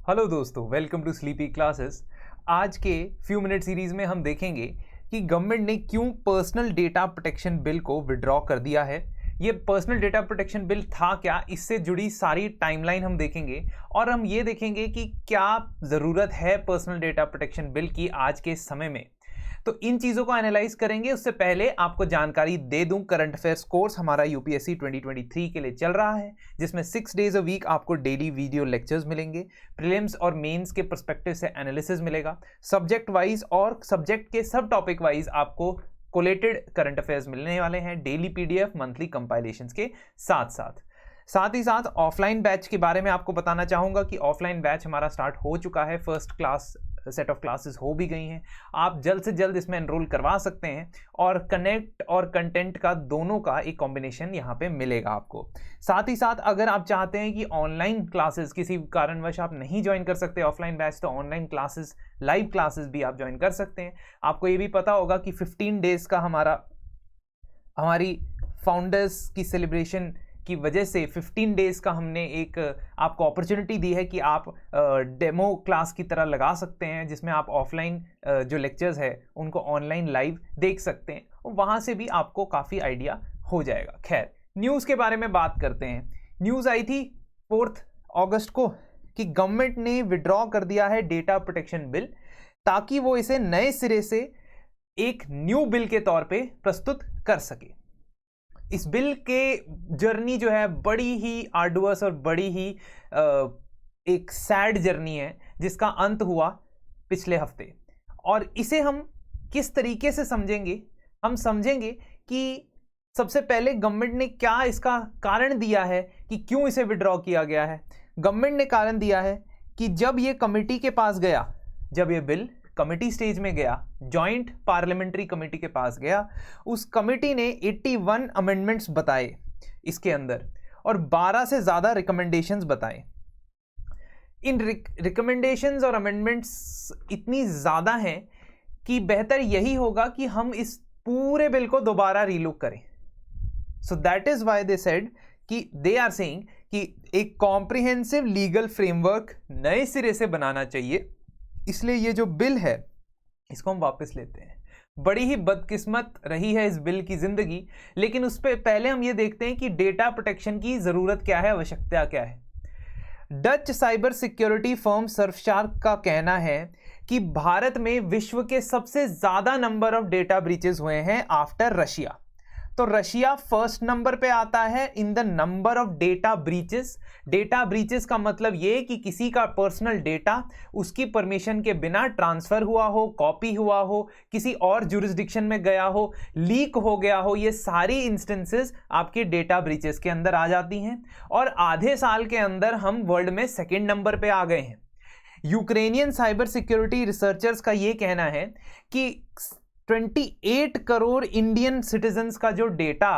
Hello दोस्तों, welcome to sleepy classes. आज के फ्यू मिनट सीरीज में हम देखेंगे कि गवर्नमेंट ने क्यों पर्सनल डेटा प्रोटेक्शन बिल को विड्रॉ कर दिया है। ये पर्सनल डेटा प्रोटेक्शन बिल था क्या, इससे जुड़ी सारी टाइमलाइन हम देखेंगे और हम ये देखेंगे कि क्या ज़रूरत है पर्सनल डेटा प्रोटेक्शन बिल की आज के समय में। तो इन चीज़ों को एनालाइज करेंगे। उससे पहले आपको जानकारी दे दूं, करंट अफेयर्स कोर्स हमारा यूपीएससी 2023 के लिए चल रहा है, जिसमें 6 डेज अ वीक आपको डेली वीडियो लेक्चर्स मिलेंगे। प्रीलिम्स और मेंस के पर्सपेक्टिव से एनालिसिस मिलेगा। सब्जेक्ट वाइज और सब्जेक्ट के सब टॉपिक वाइज आपको कोलेटेड करंट अफेयर्स मिलने वाले हैं, डेली पीडीएफ, मंथली कंपाइलेशंस के साथ ही साथ ऑफलाइन बैच के बारे में आपको बताना चाहूँगा कि ऑफलाइन बैच हमारा स्टार्ट हो चुका है। First class set of classes हो भी गई हैं। आप जल्द से जल्द इसमें एनरोल करवा सकते हैं और कनेक्ट और कंटेंट का दोनों का एक कॉम्बिनेशन यहाँ पे मिलेगा आपको। साथ ही साथ अगर आप चाहते हैं कि ऑनलाइन क्लासेस किसी कारणवश आप नहीं ज्वाइन कर सकते ऑफलाइन बैच, तो ऑनलाइन क्लासेस, लाइव क्लासेस भी आप ज्वाइन कर सकते हैं। आपको ये भी पता होगा कि 15 डेज का हमारी फाउंडर्स की सेलिब्रेशन की वजह से 15 डेज का हमने एक आपको अपॉर्चुनिटी दी है कि आप डेमो क्लास की तरह लगा सकते हैं, जिसमें आप ऑफलाइन जो लेक्चर्स है उनको ऑनलाइन लाइव देख सकते हैं और वहाँ से भी आपको काफ़ी आइडिया हो जाएगा। खैर, न्यूज़ के बारे में बात करते हैं। न्यूज़ आई थी 4 अगस्त को कि गवर्नमेंट ने विड्रॉ कर दिया है डेटा प्रोटेक्शन बिल, ताकि वो इसे नए सिरे से एक न्यू बिल के तौर पे प्रस्तुत कर सके। इस बिल के जर्नी जो है बड़ी ही आर्डुअस और बड़ी ही एक सैड जर्नी है, जिसका अंत हुआ पिछले हफ्ते। और इसे हम किस तरीके से समझेंगे, हम समझेंगे कि सबसे पहले गवर्नमेंट ने क्या इसका कारण दिया है कि क्यों इसे विड्रॉ किया गया है। गवर्नमेंट ने कारण दिया है कि जब ये कमेटी के पास गया, जब ये बिल कमेटी स्टेज में गया, जॉइंट पार्लियामेंट्री कमेटी के पास गया, उस कमेटी ने 81 अमेंडमेंट्स बताए इसके अंदर और 12 से ज़्यादा रिकमेंडेशंस बताए। इन रिकमेंडेशंस और अमेंडमेंट्स इतनी ज़्यादा हैं कि बेहतर यही होगा कि हम इस पूरे बिल को दोबारा रीलुक करें। So that is why they said कि दे आर सेइंग कि एक कॉम्प्रिहेंसिव लीगल फ्रेमवर्क नए सिरे से बनाना चाहिए। इसलिए ये जो बिल है इसको हम वापस लेते हैं। बड़ी ही बदकिस्मत रही है इस बिल की जिंदगी, लेकिन उस पर पहले हम ये देखते हैं कि डेटा प्रोटेक्शन की ज़रूरत क्या है, आवश्यकता क्या है। Dutch cyber security firm Surfshark का कहना है कि भारत में विश्व के सबसे ज़्यादा नंबर ऑफ डेटा ब्रीचेस हुए हैं आफ्टर रशिया। तो रशिया फर्स्ट नंबर पे आता है in the number of data breaches. Data breaches का मतलब ये कि किसी का पर्सनल डेटा उसकी परमिशन के बिना ट्रांसफर हुआ हो, कॉपी हुआ हो, किसी और जुरिस्डिक्शन में गया हो, लीक हो गया हो, ये सारी इंस्टेंसेस आपके डेटा ब्रीचेस के अंदर आ जाती हैं। और आधे साल के अंदर हम वर्ल्ड में सेकेंड नंबर पे आ गए हैं। यूक्रेनियन साइबर सिक्योरिटी रिसर्चर्स का ये कहना है कि 28 करोड़ इंडियन सिटीजन्स का जो डेटा,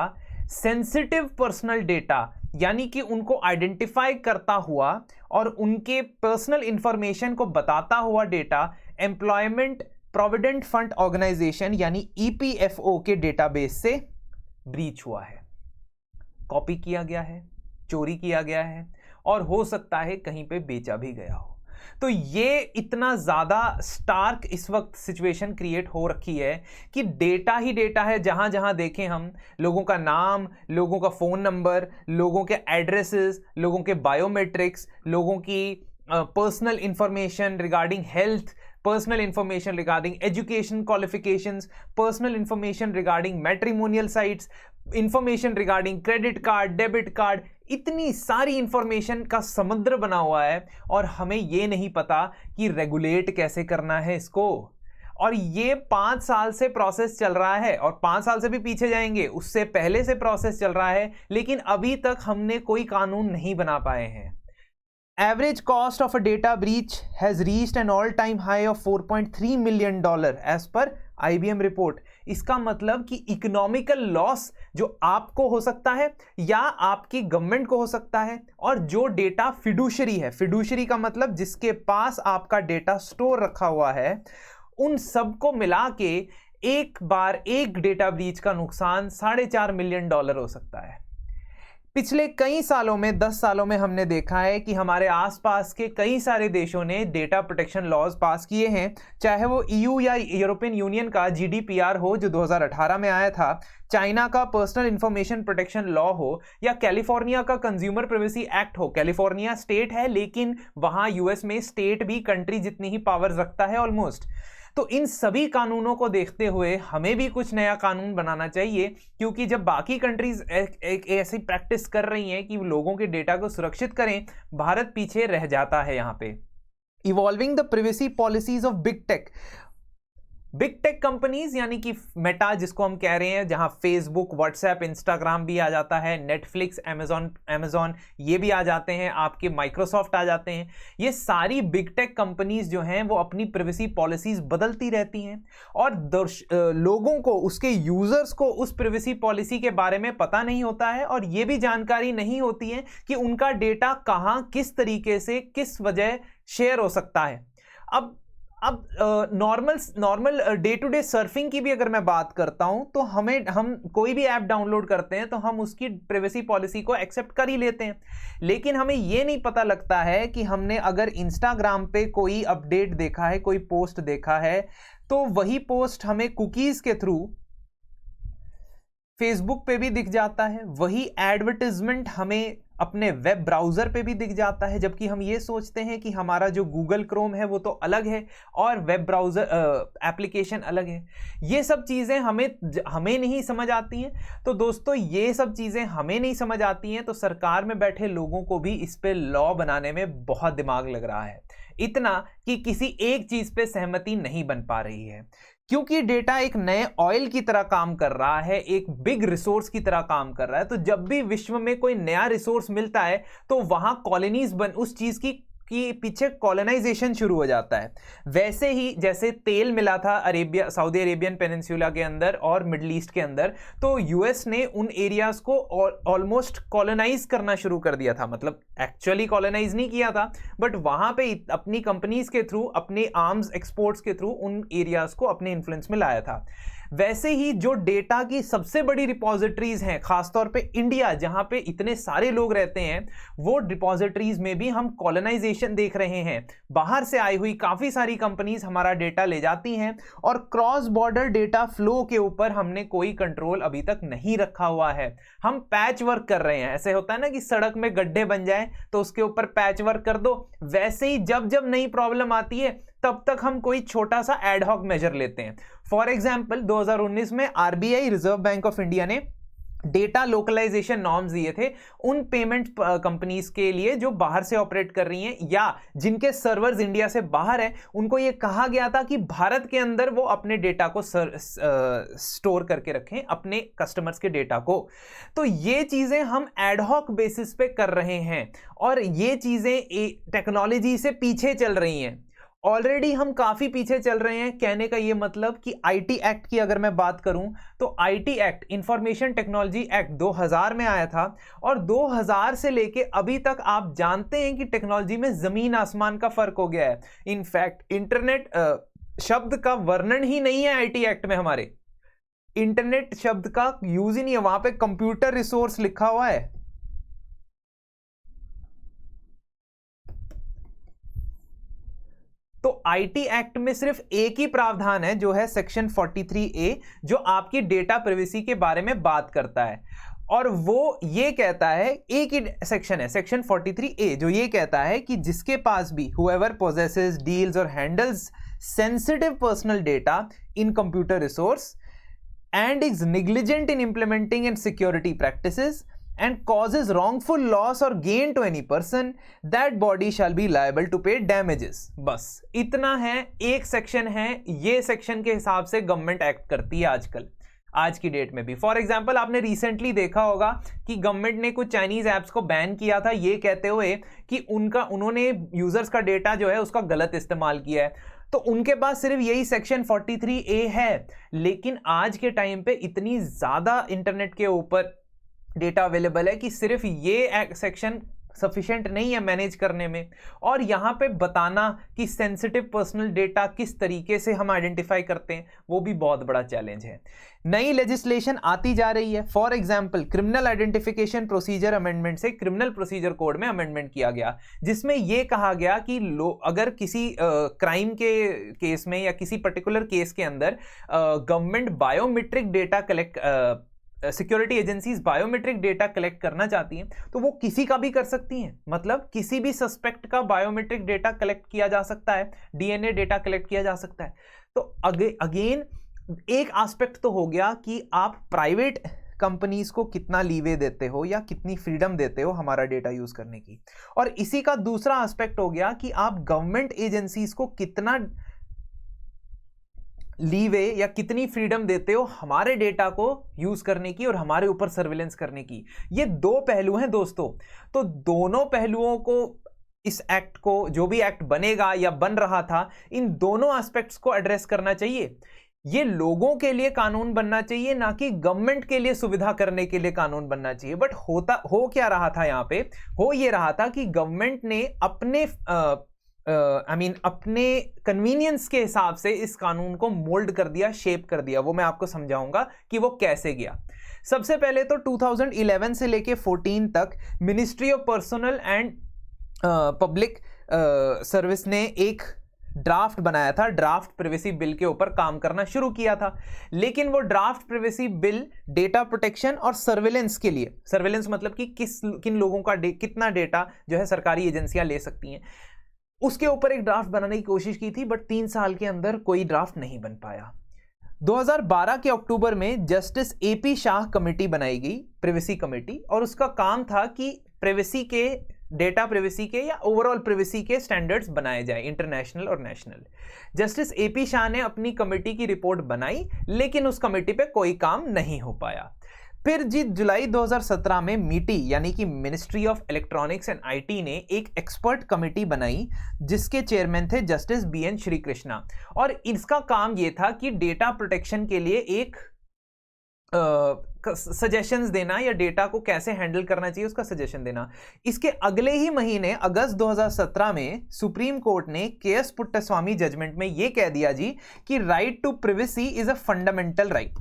सेंसिटिव पर्सनल डेटा, यानी कि उनको आइडेंटिफाई करता हुआ और उनके पर्सनल इंफॉर्मेशन को बताता हुआ data, employment provident fund organisation यानी ईपीएफओ के डेटाबेस से ब्रीच हुआ है, कॉपी किया गया है, चोरी किया गया है और हो सकता है कहीं पे बेचा भी गया हो। तो ये इतना ज़्यादा स्टार्क इस वक्त सिचुएशन क्रिएट हो रखी है कि डेटा ही डेटा है। जहाँ जहाँ देखें हम, लोगों का नाम, लोगों का फ़ोन नंबर, लोगों के एड्रेसेस, लोगों के बायोमेट्रिक्स, लोगों की personal information regarding health, personal information regarding education qualifications, personal information regarding matrimonial sites, information regarding credit card, debit card, इतनी सारी इंफॉर्मेशन का समुद्र बना हुआ है और हमें ये नहीं पता कि रेगुलेट कैसे करना है इसको। और ये 5 साल से प्रोसेस चल रहा है और 5 साल से भी पीछे जाएंगे, उससे पहले से प्रोसेस चल रहा है, लेकिन अभी तक हमने कोई कानून नहीं बना पाए हैं। Average cost of a data breach has reached an all-time high of $4.3 million as per IBM report। इसका मतलब कि इकोनॉमिकल लॉस जो आपको हो सकता है या आपकी गवर्नमेंट को हो सकता है, और जो डेटा फिडुशरी है, फिडुशरी का मतलब जिसके पास आपका डेटा स्टोर रखा हुआ है, उन सबको मिला के एक बार एक डेटा ब्रीच का नुकसान $4.5 मिलियन हो सकता है। पिछले कई सालों में 10 सालों में हमने देखा है कि हमारे आसपास के कई सारे देशों ने डेटा प्रोटेक्शन लॉज पास किए हैं, चाहे वो ईयू या यूरोपियन यूनियन का जीडीपीआर हो जो 2018 में आया था, चाइना का पर्सनल इंफॉर्मेशन प्रोटेक्शन लॉ हो, या कैलिफोर्निया का कंज्यूमर प्राइवेसी एक्ट हो। कैलिफोर्निया स्टेट है लेकिन वहां यूएस में स्टेट भी कंट्री जितनी ही पावर रखता है ऑलमोस्ट। तो इन सभी कानूनों को देखते हुए हमें भी कुछ नया कानून बनाना चाहिए, क्योंकि जब बाकी कंट्रीज एक ऐसी प्रैक्टिस कर रही हैं कि लोगों के डेटा को सुरक्षित करें, भारत पीछे रह जाता है यहां पे। Evolving the privacy policies of big tech companies यानी कि मेटा जिसको हम कह रहे हैं, जहां फेसबुक, व्हाट्सएप, इंस्टाग्राम भी आ जाता है, नेटफ्लिक्स, अमेजॉन ये भी आ जाते हैं, आपके माइक्रोसॉफ्ट आ जाते हैं। ये सारी बिग टेक कंपनीज जो हैं वो अपनी प्राइवेसी पॉलिसीज बदलती रहती हैं और लोगों को, उसके यूजर्स को उस प्राइवेसी पॉलिसी के बारे में पता नहीं होता है और ये भी जानकारी नहीं होती है कि उनका डेटा कहां, किस तरीके से, किस वजह शेयर हो सकता है। अब normal day to day surfing की भी अगर मैं बात करता हूं तो हम कोई भी ऐप डाउनलोड करते हैं तो हम उसकी प्राइवेसी पॉलिसी को एक्सेप्ट कर ही लेते हैं, लेकिन हमें यह नहीं पता लगता है कि हमने अगर इंस्टाग्राम पे कोई अपडेट देखा है, कोई पोस्ट देखा है, तो वही पोस्ट हमें कुकीज के थ्रू फेसबुक पे भी दिख जाता है, वही एडवर्टाइजमेंट हमें अपने वेब ब्राउज़र पे भी दिख जाता है, जबकि हम ये सोचते हैं कि हमारा जो गूगल क्रोम है वो तो अलग है और वेब ब्राउज़र एप्लीकेशन अलग है। ये सब चीज़ें हमें नहीं समझ आती हैं। तो दोस्तों, ये सब चीज़ें हमें नहीं समझ आती हैं तो सरकार में बैठे लोगों को भी इस पे लॉ बनाने में बहुत दिमाग लग रहा है, इतना कि किसी एक चीज़ पे सहमति नहीं बन पा रही है, क्योंकि डेटा एक नए ऑयल की तरह काम कर रहा है, एक बिग रिसोर्स की तरह काम कर रहा है। तो जब भी विश्व में कोई नया रिसोर्स मिलता है तो वहां कॉलोनीज उस चीज की पीछे कॉलोनाइजेशन शुरू हो जाता है। वैसे ही जैसे तेल मिला था सऊदी अरेबियन पेनिनसुला के अंदर और मिडिल ईस्ट के अंदर, तो यूएस ने उन एरियाज को ऑलमोस्ट कॉलोनाइज करना शुरू कर दिया था। मतलब एक्चुअली कॉलोनाइज नहीं किया था, बट वहां पे अपनी कंपनीज के थ्रू, अपने आर्म्स एक्सपोर्ट्स के थ्रू उन एरियाज को अपने इन्फ्लुएंस में लाया था। वैसे ही जो डेटा की सबसे बड़ी रिपोजिटरीज हैं, खासतौर पे इंडिया जहां पे इतने सारे लोग रहते हैं, वो रिपोजिटरीज में भी हम कॉलोनाइजेशन देख रहे हैं। बाहर से आई हुई काफी सारी कंपनीज हमारा डेटा ले जाती हैं और क्रॉस बॉर्डर डेटा फ्लो के ऊपर हमने कोई कंट्रोल अभी तक नहीं रखा हुआ है। हम पैच वर्क कर रहे हैं। ऐसे होता है ना कि सड़क में गड्ढे बन जाए तो उसके ऊपर पैच वर्क कर दो, वैसे ही जब जब नई प्रॉब्लम आती है तब तक हम कोई छोटा सा एडहॉक मेजर लेते हैं। फॉर एग्जाम्पल 2019 में RBI, reserve bank of India ने डेटा लोकलाइजेशन नॉर्म्स दिए थे उन पेमेंट कंपनीज के लिए जो बाहर से ऑपरेट कर रही हैं या जिनके सर्वर्स इंडिया से बाहर हैं। उनको यह कहा गया था कि भारत के अंदर वो अपने डेटा को स्टोर करके रखें, अपने कस्टमर्स के डेटा को। तो ये चीजें हम एडहॉक बेसिस पे कर रहे हैं और ये चीजें टेक्नोलॉजी से पीछे चल रही हैं। ऑलरेडी हम काफी पीछे चल रहे हैं। कहने का ये मतलब कि आईटी एक्ट की अगर मैं बात करूं तो IT act, information technology act 2000 में आया था और 2000 से लेके अभी तक आप जानते हैं कि टेक्नोलॉजी में जमीन आसमान का फर्क हो गया है। इनफैक्ट इंटरनेट शब्द का वर्णन ही नहीं है आईटी एक्ट में। हमारे इंटरनेट शब्द का यूज ही नहीं है, वहां पे कंप्यूटर रिसोर्स लिखा हुआ है। तो आईटी एक्ट में सिर्फ एक ही प्रावधान है जो है सेक्शन 43A, जो आपकी डेटा प्राइवेसी के बारे में बात करता है और वो ये कहता है, एक ही सेक्शन है सेक्शन 43A, जो ये कहता है कि जिसके पास भी whoever possesses, deals और handles sensitive personal data in computer resource and is negligent in implementing and security practices and causes wrongful loss or gain to any person, that body shall be liable to pay damages। बस इतना है, एक section है। ये section के हिसाब से government act करती है आजकल, आज की डेट में भी। फॉर एग्जाम्पल आपने रिसेंटली देखा होगा कि गवर्नमेंट ने कुछ चाइनीज ऐप्स को बैन किया था, ये कहते हुए कि उन्होंने यूजर्स का डेटा जो है उसका गलत इस्तेमाल किया है। तो उनके पास सिर्फ यही सेक्शन 43A है, लेकिन आज के टाइम पे इतनी ज्यादा इंटरनेट के ऊपर डेटा अवेलेबल है कि सिर्फ ये सेक्शन सफिशिएंट नहीं है मैनेज करने में, और यहाँ पे बताना कि सेंसिटिव पर्सनल डेटा किस तरीके से हम आइडेंटिफाई करते हैं वो भी बहुत बड़ा चैलेंज है। नई लेजिस्लेशन आती जा रही है। For example criminal identification procedure amendment से क्रिमिनल प्रोसीजर कोड में अमेंडमेंट किया गया, जिसमें यह कहा गया कि अगर किसी क्राइम के केस में या किसी पर्टिकुलर केस के अंदर government biometric data collect security agencies biometric data collect करना चाहती हैं तो वो किसी का भी कर सकती हैं। मतलब किसी भी सस्पेक्ट का बायोमेट्रिक डेटा कलेक्ट किया जा सकता है, डीएनए डेटा कलेक्ट किया जा सकता है। तो अगेन एक एस्पेक्ट तो हो गया कि आप प्राइवेट कंपनीज को कितना लीवे देते हो या कितनी फ्रीडम देते हो हमारा डेटा यूज करने की, और इसी का दूसरा एस्पेक्ट हो गया कि आप गवर्नमेंट एजेंसीज को कितना लीवे या कितनी फ्रीडम देते हो हमारे डेटा को यूज करने की और हमारे ऊपर सर्विलेंस करने की। ये दो पहलू हैं दोस्तों। तो दोनों पहलुओं को, इस एक्ट को, जो भी एक्ट बनेगा या बन रहा था, इन दोनों एस्पेक्ट्स को एड्रेस करना चाहिए। ये लोगों के लिए कानून बनना चाहिए, ना कि गवर्नमेंट के लिए सुविधा करने के लिए कानून बनना चाहिए। बट हो क्या रहा था यहाँ पे, हो ये रहा था कि गवर्नमेंट ने अपने अपने कन्वीनियंस के हिसाब से इस कानून को मोल्ड कर दिया, शेप कर दिया। वो मैं आपको समझाऊंगा कि वो कैसे गया। सबसे पहले तो 2011 से लेके 14 तक ministry of personal and public service ने एक ड्राफ्ट बनाया था, ड्राफ्ट प्राइवेसी बिल के ऊपर काम करना शुरू किया था। लेकिन वो draft privacy bill data protection और सर्विलेंस के लिए, सर्विलेंस मतलब कि किन लोगों का कितना डेटा जो है सरकारी एजेंसियां ले सकती हैं, उसके ऊपर एक ड्राफ्ट बनाने की कोशिश की थी। बट 3 साल के अंदर कोई ड्राफ्ट नहीं बन पाया। 2012 के अक्टूबर में जस्टिस एपी शाह कमेटी बनाई गई, प्राइवेसी कमेटी, और उसका काम था कि प्राइवेसी के, डेटा प्राइवेसी के या ओवरऑल प्राइवेसी के स्टैंडर्ड्स बनाए जाए, इंटरनेशनल और नेशनल। जस्टिस एपी शाह ने अपनी कमेटी की रिपोर्ट बनाई, लेकिन उस कमेटी पे कोई काम नहीं हो पाया। फिर जुलाई 2017 में मीटी यानी कि ministry of electronics and IT ने एक एक्सपर्ट कमेटी बनाई, जिसके चेयरमैन थे जस्टिस बीएन श्री कृष्णा, और इसका काम यह था कि डेटा प्रोटेक्शन के लिए एक सजेशंस देना या डेटा को कैसे हैंडल करना चाहिए उसका सजेशन देना। इसके अगले ही महीने अगस्त 2017 में सुप्रीम कोर्ट ने केएस पुट्टास्वामी जजमेंट में यह कह दिया जी कि right to privacy is a fundamental right.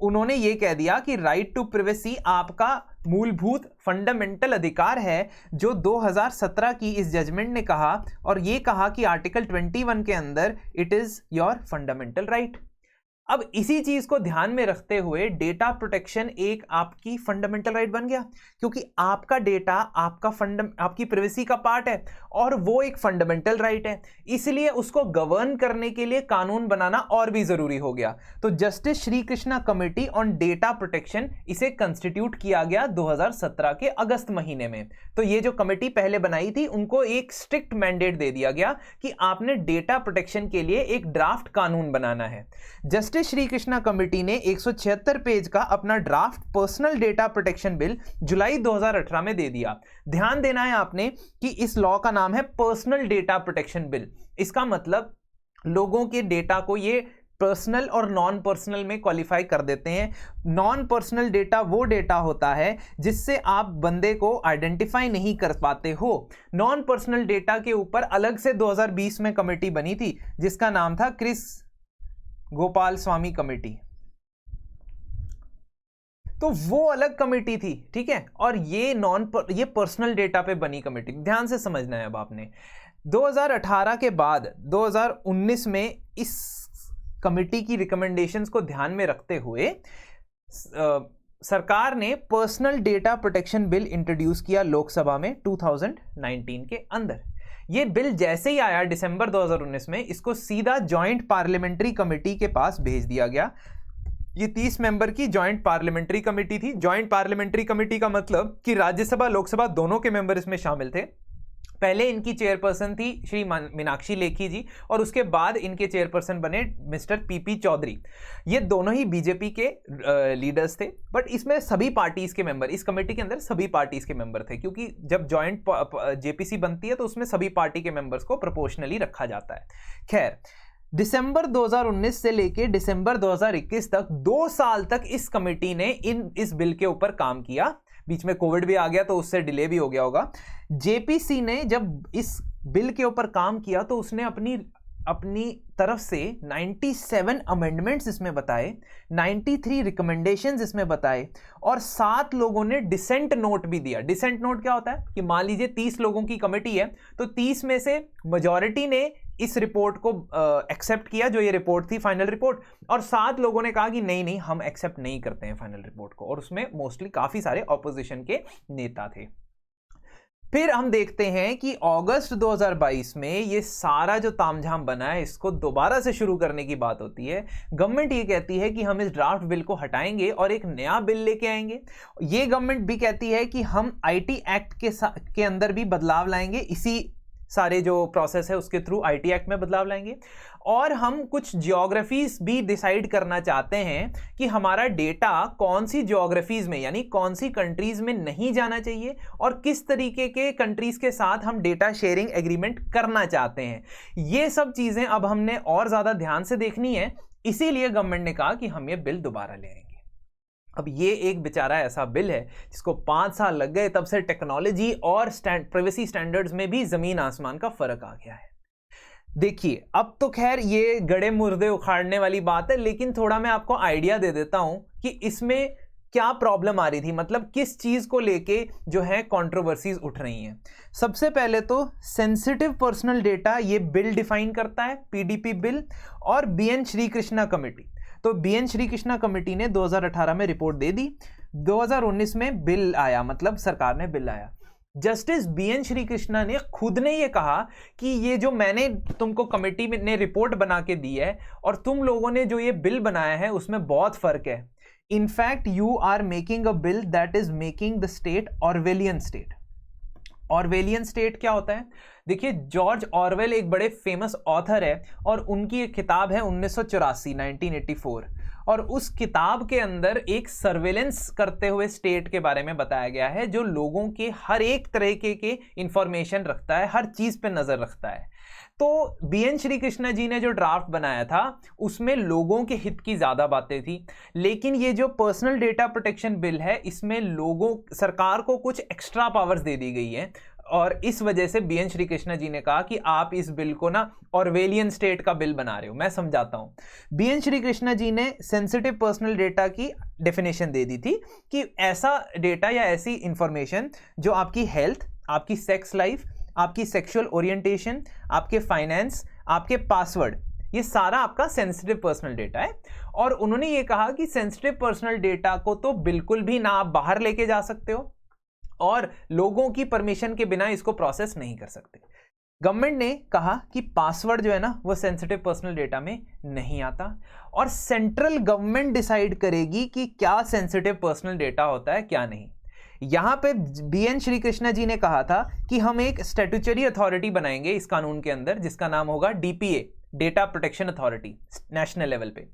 उन्होंने ये कह दिया कि राइट टू प्राइवेसी आपका मूलभूत फंडामेंटल अधिकार है, जो 2017 की इस जजमेंट ने कहा, और ये कहा कि आर्टिकल 21 के अंदर it is your fundamental right. अब इसी चीज को ध्यान में रखते हुए डेटा प्रोटेक्शन एक आपकी फंडामेंटल राइट बन गया, क्योंकि आपका डेटा आपकी प्राइवेसी का पार्ट है और वो एक फंडामेंटल राइट है। इसलिए उसको गवर्न करने के लिए कानून बनाना और भी जरूरी हो गया। तो justice Shri Krishna committee on data protection, इसे कंस्टिट्यूट किया गया 2017 के अगस्त महीने में। तो ये जो कमेटी पहले बनाई थी, उनको एक स्ट्रिक्ट मैंडेट दे दिया गया कि आपने डेटा प्रोटेक्शन के लिए एक ड्राफ्ट कानून बनाना है। जस्टिस श्री कृष्णा कमेटी ने 176 पेज का अपना draft personal data protection bill जुलाई 2018 में दे दिया। ध्यान देना है आपने कि इस लॉ का नाम है पर्सनल डेटा प्रोटेक्शन बिल। इसका मतलब लोगों के डेटा को ये पर्सनल और नॉन पर्सनल में क्वालिफाई कर देते हैं। नॉन पर्सनल डेटा वो डेटा होता है जिससे आप बंदे को आइडेंटिफाई नहीं कर पाते हो। नॉन पर्सनल डेटा के ऊपर अलग से 2020 में कमेटी बनी थी, जिसका नाम था क्रिस गोपाल स्वामी कमेटी। तो वो अलग कमेटी थी, ठीक है, और ये पर्सनल डेटा पे बनी कमेटी। ध्यान से समझना है। अब आपने 2018 के बाद 2019 में इस कमेटी की रिकमेंडेशंस को ध्यान में रखते हुए सरकार ने personal data protection bill introduce किया लोकसभा में 2019 के अंदर। ये बिल जैसे ही आया दिसंबर 2019 में, इसको सीधा जॉइंट पार्लियामेंट्री कमेटी के पास भेज दिया गया। ये 30 मेंबर की जॉइंट पार्लियामेंट्री कमेटी थी। जॉइंट पार्लियामेंट्री कमेटी का मतलब कि राज्यसभा लोकसभा दोनों के मेंबर इसमें शामिल थे। पहले इनकी चेयरपर्सन थी श्री मीनाक्षी लेखी जी, और उसके बाद इनके चेयरपर्सन बने मिस्टर पीपी चौधरी। ये दोनों ही बीजेपी के लीडर्स थे, बट इसमें सभी पार्टीज के मेंबर, इस कमेटी के अंदर सभी पार्टीज के मेंबर थे, क्योंकि जब जॉइंट जेपीसी बनती है तो उसमें सभी पार्टी के मेंबर्स को प्रोपोर्शनली रखा जाता है। खैर, दिसंबर 2019 से लेके दिसंबर 2021 तक 2 साल तक इस कमेटी ने इस बिल के ऊपर काम किया। बीच में कोविड भी आ गया तो उससे डिले भी हो गया होगा। जेपीसी ने जब इस बिल के ऊपर काम किया तो उसने अपनी तरफ से 97 अमेंडमेंट्स इसमें बताए, 93 रिकमेंडेशंस इसमें बताए और 7 लोगों ने डिसेंट नोट भी दिया। डिसेंट नोट क्या होता है कि मान लीजिए 30 लोगों की कमेटी है तो 30 में से मेजॉरिटी ने इस रिपोर्ट को एक्सेप्ट किया, जो ये रिपोर्ट थी फाइनल रिपोर्ट, और 7 लोगों ने कहा कि नहीं नहीं हम एक्सेप्ट नहीं करते हैं फाइनल रिपोर्ट को, और उसमें मोस्टली काफी सारे ऑपोजिशन के नेता थे। फिर हम देखते हैं कि अगस्त 2022 में ये सारा जो तामझाम बना है इसको दोबारा से शुरू करने की बात होती है। गवर्नमेंट ये कहती है कि हम इस ड्राफ्ट बिल को हटाएंगे और एक नया बिल लेके आएंगे। ये गवर्नमेंट भी कहती है कि हम आईटी एक्ट के अंदर भी बदलाव लाएंगे, इसी सारे जो प्रोसेस है उसके थ्रू आईटी एक्ट में बदलाव लाएंगे, और हम कुछ जियोग्राफीज भी डिसाइड करना चाहते हैं कि हमारा डेटा कौन सी जियोग्राफीज में यानी कौन सी कंट्रीज में नहीं जाना चाहिए और किस तरीके के कंट्रीज के साथ हम डेटा शेयरिंग एग्रीमेंट करना चाहते हैं। ये सब चीजें अब हमने और ज्यादा ध्यान से देखनी है, इसीलिए गवर्नमेंट ने कहा कि हम ये बिल दोबारा ले आएंगे। अब ये एक बेचारा ऐसा बिल है जिसको 5 साल लग गए, तब से टेक्नोलॉजी और प्राइवेसी स्टैंडर्ड्स में भी जमीन आसमान का फर्क आ गया है। देखिए अब तो खैर ये गड़े मुर्दे उखाड़ने वाली बात है, लेकिन थोड़ा मैं आपको आइडिया दे देता हूं कि इसमें क्या प्रॉब्लम आ रही थी, मतलब किस चीज को लेके जो है कंट्रोवर्सीज उठ रही हैं। सबसे पहले तो सेंसिटिव पर्सनल डेटा ये बिल डिफाइन करता है, पीडीपी बिल, और बीएन श्री कृष्णा कमेटी। तो बीएन श्री कृष्णा कमेटी ने 2018 में रिपोर्ट दे दी, 2019 में बिल आया, मतलब सरकार ने बिल आया। जस्टिस बीएन श्री कृष्णा ने खुद ने ये कहा कि ये जो मैंने तुमको कमेटी ने रिपोर्ट बना के दी है और तुम लोगों ने जो ये बिल बनाया है उसमें बहुत फर्क है। In fact you are making a bill that is making the state Orwellian state. Orwellian state क्या होता है? देखिए जॉर्ज ऑरवेल एक बड़े फेमस ऑथर है और उनकी एक किताब है 1984 और उस किताब के अंदर एक सर्वेलेंस करते हुए स्टेट के बारे में बताया गया है जो लोगों के हर एक तरीके के इंफॉर्मेशन रखता है, हर चीज पे नजर रखता है। तो बीएन श्री कृष्णा जी ने जो ड्राफ्ट बनाया था उसमें लोगों के हित की ज्यादा बातें थी, लेकिन ये जो पर्सनल डेटा प्रोटेक्शन बिल है इसमें सरकार को कुछ एक्स्ट्रा पावर्स दे दी गई है और इस वजह से बीएन श्री कृष्णा जी ने कहा कि आप इस बिल को ना ऑरवेलियन स्टेट का बिल बना रहे हो। मैं समझाता हूं। बीएन श्री कृष्णा जी ने सेंसिटिव पर्सनल डेटा की डेफिनेशन दे दी थी कि ऐसा डेटा या ऐसी इंफॉर्मेशन जो आपकी हेल्थ, आपकी सेक्स लाइफ, आपकी सेक्सुअल ओरिएंटेशन, आपके फाइनेंस, आपके पासवर्ड, ये सारा आपका सेंसिटिव पर्सनल डेटा है। और उन्होंने ये कहा कि सेंसिटिव पर्सनल डेटा को तो बिल्कुल भी ना आप बाहर लेके जा सकते हो और लोगों की परमिशन के बिना इसको प्रोसेस नहीं कर सकते। गवर्नमेंट ने कहा कि पासवर्ड जो है ना वो सेंसिटिव पर्सनल डेटा में नहीं आता और सेंट्रल गवर्नमेंट डिसाइड करेगी कि क्या सेंसिटिव पर्सनल डेटा होता है क्या नहीं। यहां पे बीएन श्री कृष्णा जी ने कहा था कि हम एक स्टैट्यूटरी अथॉरिटी बनाएंगे इस कानून के अंदर जिसका नाम होगा DPA, data protection authority, national level पे,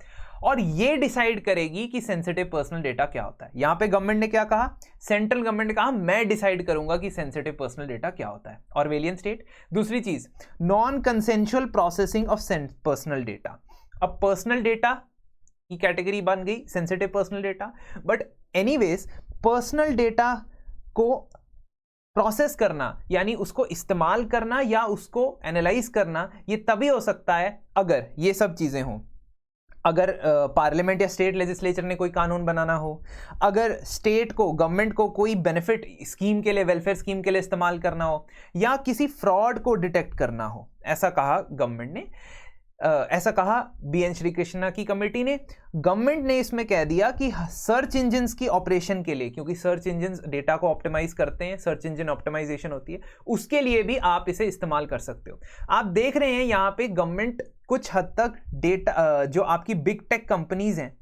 और ये डिसाइड करेगी कि सेंसिटिव पर्सनल डेटा क्या होता है। यहां पे गवर्नमेंट ने क्या कहा? सेंट्रल गवर्नमेंट ने कहा मैं डिसाइड करूंगा कि सेंसिटिव पर्सनल डेटा क्या होता है, ऑरवेलियन स्टेट। दूसरी चीज, non consensual processing of personal data. अब पर्सनल डेटा की कैटेगरी बन गई sensitive personal data, but anyways personal data को प्रोसेस करना यानी उसको इस्तेमाल करना या उसको एनालाइज करना ये तभी हो सकता है अगर ये सब चीजें हों। अगर पार्लियामेंट या स्टेट लेजिस्लेचर ने कोई कानून बनाना हो, अगर स्टेट को, गवर्नमेंट को कोई बेनिफिट स्कीम के लिए, वेलफेयर स्कीम के लिए इस्तेमाल करना हो, या किसी फ्रॉड को डिटेक्ट करना हो, ऐसा कहा गवर्नमेंट ने, ऐसा कहा बीएन श्री कृष्णा की कमेटी ने। गवर्नमेंट ने इसमें कह दिया कि सर्च इंजिन्स की ऑपरेशन के लिए, क्योंकि सर्च इंजिन्स डेटा को ऑप्टिमाइज करते हैं, सर्च इंजन ऑप्टिमाइजेशन होती है, उसके लिए भी आप इसे इस्तेमाल कर सकते हो। आप देख रहे हैं यहाँ पे गवर्नमेंट कुछ हद तक डेटा जो आपकी बिग टेक कंपनीज हैं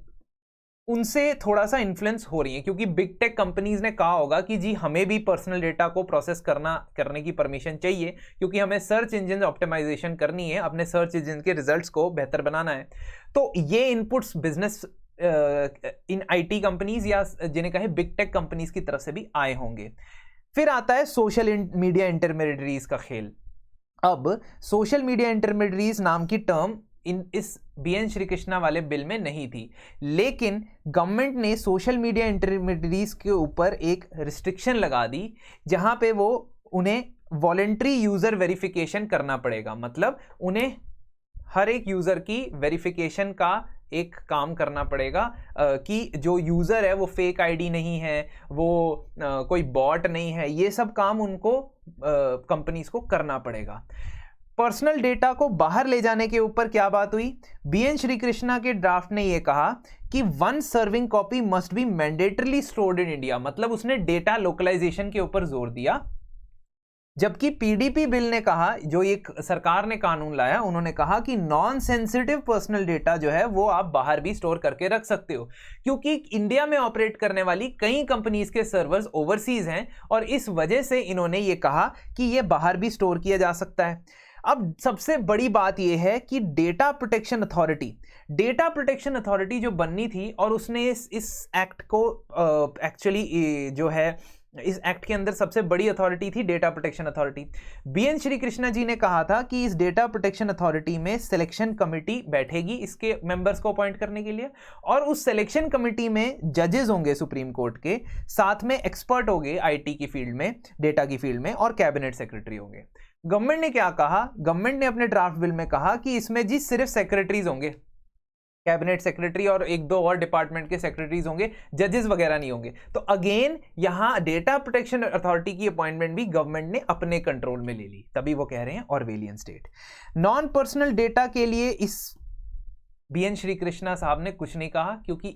उनसे थोड़ा सा इन्फ्लुएंस हो रही है, क्योंकि बिग टेक कंपनीज ने कहा होगा कि जी हमें भी पर्सनल डेटा को प्रोसेस करने की परमिशन चाहिए, क्योंकि हमें सर्च इंजन ऑप्टिमाइजेशन करनी है, अपने सर्च इंजन के रिजल्ट्स को बेहतर बनाना है। तो ये inputs business in IT companies या जिन्हें कहे बिग टेक कंपनीज की तरफ से भी आए होंगे। फिर आता है सोशल मीडिया इंटरमीडियरीज का खेल। अब सोशल मीडिया इंटरमीडियरीज नाम की टर्म इस BN श्री कृष्णा वाले बिल में नहीं थी, लेकिन गवर्नमेंट ने सोशल मीडिया इंटरमीडियरीज के ऊपर एक रिस्ट्रिक्शन लगा दी, जहां पे वो उन्हें वॉलेंट्री यूजर वेरिफिकेशन करना पड़ेगा। मतलब उन्हें हर एक यूजर की वेरिफिकेशन का एक काम करना पड़ेगा कि जो यूजर है वो फेक आईडी नहीं है, वो कोई बॉट नहीं है, ये सब काम उनको कंपनीज को करना पड़ेगा। पर्सनल डेटा को बाहर ले जाने के ऊपर क्या बात हुई, BN श्री कृष्णा के ड्राफ्ट ने यह कहा कि 1 serving copy must be mandatorily stored in India. मतलब उसने डेटा लोकलाइजेशन के ऊपर जोर दिया। जबकि PDP बिल ने कहा, जो एक सरकार ने कानून लाया, उन्होंने कहा कि नॉन सेंसिटिव पर्सनल डेटा जो है वो आप बाहर भी स्टोर करके रख सकते हो, क्योंकि इंडिया में ऑपरेट करने वाली कई कंपनीज के सर्वर्स ओवरसीज हैं और इस वजह से इन्होंने ये कहा कि ये बाहर भी स्टोर किया जा सकता है। अब सबसे बड़ी बात यह है कि डेटा प्रोटेक्शन अथॉरिटी जो बननी थी, और उसने इस एक्ट को एक्चुअली जो है इस एक्ट के अंदर सबसे बड़ी अथॉरिटी थी data protection authority. BN Shri Krishna ji ने कहा था कि इस डेटा प्रोटेक्शन अथॉरिटी में सिलेक्शन कमेटी बैठेगी इसके मेंबर्स को अपॉइंट करने के लिए, और उस सिलेक्शन कमेटी में जजेस होंगे सुप्रीम कोर्ट के, साथ में एक्सपर्ट होंगे IT की फील्ड में, डेटा की फील्ड में, और कैबिनेट सेक्रेटरी होंगे। गवर्नमेंट ने क्या कहा, गवर्नमेंट ने अपने ड्राफ्ट बिल में कहा कि इसमें जी सिर्फ सेक्रेटरीज होंगे, कैबिनेट सेक्रेटरी और 1-2 और डिपार्टमेंट के सेक्रेटरीज होंगे, जजेस वगैरह नहीं होंगे। तो अगेन यहां डेटा प्रोटेक्शन अथॉरिटी की अपॉइंटमेंट भी गवर्नमेंट ने अपने कंट्रोल में ले ली, तभी वो कह रहे हैं Orwellian state. Non personal data के लिए इस BN श्री कृष्णा साहब ने कुछ नहीं कहा, क्योंकि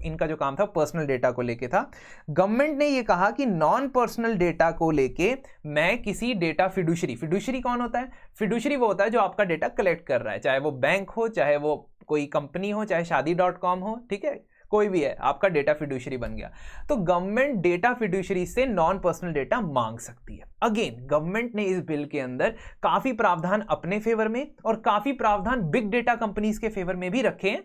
इनका जो काम था पर्सनल डेटा को लेके था। गवर्नमेंट ने ये कहा कि नॉन पर्सनल डेटा को लेके मैं किसी डेटा फिडुशरी कौन होता है, फिडुशरी वो होता है जो आपका डेटा कलेक्ट कर रहा है, चाहे वो बैंक हो, चाहे वो कोई कंपनी हो, चाहे शादी.com हो, ठीक है, कोई भी है, आपका डेटा फिड्यूशरी बन गया। तो गवर्नमेंट डेटा फिड्यूशरी से नॉन पर्सनल डेटा मांग सकती है। अगेन गवर्नमेंट ने इस बिल के अंदर काफी प्रावधान अपने फेवर में और काफी प्रावधान बिग डेटा कंपनीज के फेवर में भी रखे हैं,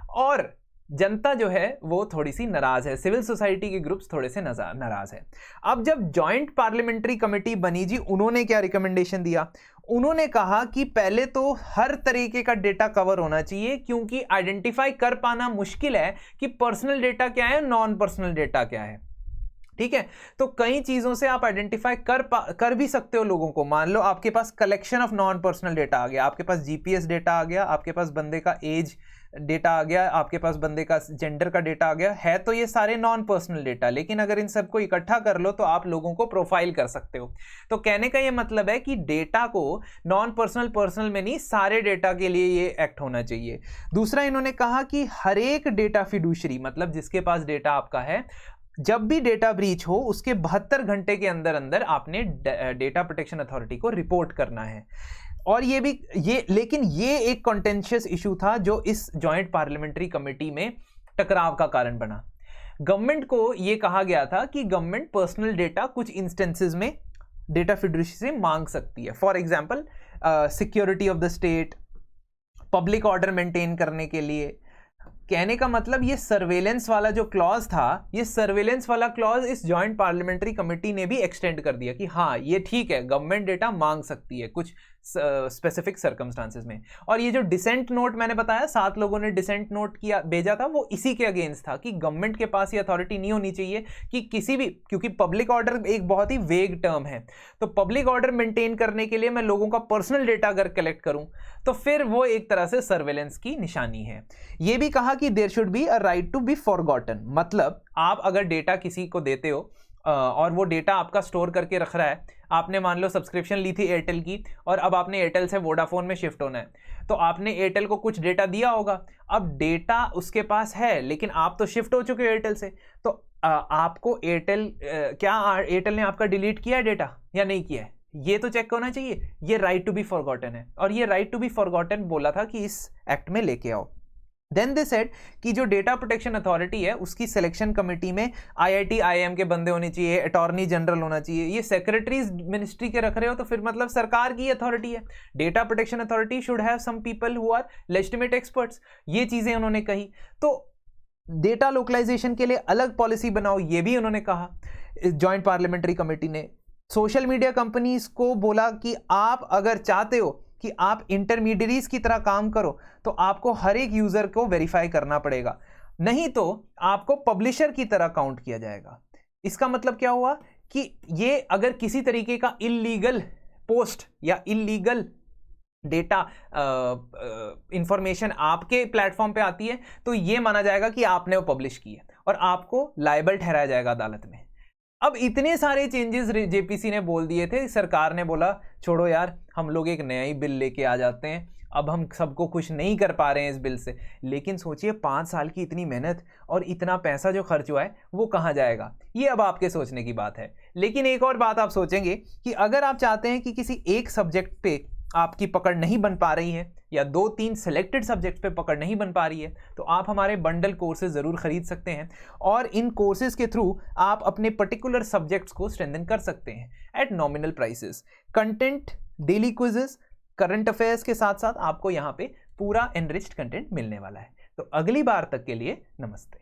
और जनता जो है वो थोड़ी सी नाराज है, सिविल सोसाइटी के ग्रुप्स थोड़े से नाराज है। अब जब जॉइंट पार्लियामेंट्री कमेटी बनी जी, उन्होंने क्या रिकमेंडेशन दिया, उन्होंने कहा कि पहले तो हर तरीके का डेटा कवर होना चाहिए, क्योंकि आइडेंटिफाई कर पाना मुश्किल है कि पर्सनल डेटा क्या है, नॉन पर्सनल डेटा क्या है। ठीक है, तो कई चीजों से आप आइडेंटिफाई कर भी सकते हो लोगों को। मान लो आपके पास collection of non personal data आ गया, आपके पास GPS डेटा आ गया, आपके पास बंदे का एज डेटा आ गया, आपके पास बंदे का जेंडर का डेटा आ गया है, तो ये सारे नॉन पर्सनल डेटा। लेकिन अगर इन सबको इकट्ठा कर लो तो आप लोगों को प्रोफाइल कर सकते हो। तो कहने का ये मतलब है कि डेटा को नॉन पर्सनल में नहीं, सारे डेटा के लिए ये एक्ट होना चाहिए। दूसरा इन्होंने कहा कि हर एक डेटा फिड्यूशरी, मतलब जिसके पास डेटा आपका है, जब भी डेटा ब्रीच हो उसके 72 घंटे के अंदर अंदर आपने डेटा प्रोटेक्शन अथॉरिटी को रिपोर्ट करना है। और लेकिन ये एक कॉन्टेंशियस इशू था जो इस जॉइंट पार्लियामेंट्री कमेटी में टकराव का कारण बना। गवर्नमेंट को ये कहा गया था कि गवर्नमेंट पर्सनल डेटा कुछ इंस्टेंसेस में डेटा फिड्यूशरी से मांग सकती है। For example security of the state, public order maintain करने के लिए। कहने का मतलब ये सर्वेलेंस वाला जो क्लॉज था, ये सर्वेलेंस वाला क्लॉज इस जॉइंट पार्लियामेंट्री कमेटी ने भी एक्सटेंड कर दिया कि हाँ ये ठीक है, गवर्नमेंट डेटा मांग सकती है कुछ स्पेसिफिक सर्कमस्टांसेस में। और ये जो डिसेंट नोट मैंने बताया, 7 लोगों ने डिसेंट नोट किया भेजा था, वो इसी के अगेंस्ट था कि गवर्नमेंट के पास ये अथॉरिटी नहीं होनी चाहिए कि किसी भी, क्योंकि पब्लिक ऑर्डर एक बहुत ही वेग टर्म है, तो पब्लिक ऑर्डर मेंटेन करने के लिए मैं लोगों का पर्सनल डेटा अगर कलेक्ट करूं तो फिर वो एक तरह से सर्वेलेंस की निशानी है। ये भी कहा कि there should be a right to be forgotten, मतलब आप अगर डेटा किसी को देते हो और वो डेटा आपका स्टोर करके रख रहा है, आपने मान लो सब्सक्रिप्शन ली थी एयरटेल की और अब आपने एयरटेल से वोडाफोन में शिफ्ट होना है, तो आपने एयरटेल को कुछ डेटा दिया होगा। अब डेटा उसके पास है लेकिन आप तो शिफ्ट हो चुके हो एयरटेल से, तो आपको एयरटेल ने आपका डिलीट किया है डेटा या नहीं किया है, ये तो चेक होना चाहिए। ये राइट टू बी फॉरगॉटन है, और ये राइट टू बी फॉरगॉटन बोला था कि इस एक्ट में लेके आओ। देन दे सेड कि जो डेटा प्रोटेक्शन अथॉरिटी है उसकी सिलेक्शन कमेटी में IIT IIM के बंदे होने चाहिए, अटॉर्नी जनरल होना चाहिए। ये सेक्रेटरीज मिनिस्ट्री के रख रहे हो तो फिर मतलब सरकार की अथॉरिटी है। Data protection authority should have some people who are legitimate experts, ये चीजें उन्होंने कही। तो डेटा लोकलाइजेशन के लिए अलग पॉलिसी बनाओ, ये भी उन्होंने कहा जॉइंट पार्लियामेंट्री कमेटी ने। सोशल मीडिया कंपनीज को बोला कि आप अगर चाहते हो कि आप इंटरमीडियरीज की तरह काम करो तो आपको हर एक यूजर को वेरीफाई करना पड़ेगा, नहीं तो आपको पब्लिशर की तरह काउंट किया जाएगा। इसका मतलब क्या हुआ कि ये अगर किसी तरीके का इलीगल पोस्ट या इलीगल डेटा इंफॉर्मेशन आपके प्लेटफॉर्म पे आती है तो ये माना जाएगा कि आपने वो पब्लिश की है और आपको लायबल ठहराया जाएगा अदालत में। अब इतने सारे चेंजेस जेपीसी ने बोल दिए थे, सरकार ने बोला छोड़ो यार, हम लोग एक नया ही बिल लेके आ जाते हैं, अब हम सबको खुश नहीं कर पा रहे हैं इस बिल से। लेकिन सोचिए 5 साल की इतनी मेहनत और इतना पैसा जो खर्च हुआ है वो कहाँ जाएगा, ये अब आपके सोचने की बात है। लेकिन एक और बात आप सोचेंगे कि अगर आप चाहते हैं कि किसी एक सब्जेक्ट पे आपकी पकड़ नहीं बन पा रही है या 2-3 सेलेक्टेड सब्जेक्ट पे पकड़ नहीं बन पा रही है तो आप हमारे बंडल कोर्सेज ज़रूर खरीद सकते हैं और इन कोर्सेज के थ्रू आप अपने पर्टिकुलर सब्जेक्ट्स को स्ट्रेंथन कर सकते हैं at nominal prices. Content, daily quizzes, current affairs के साथ साथ आपको यहाँ पे पूरा एनरिच्ड कंटेंट मिलने वाला है। तो अगली बार तक के लिए नमस्ते।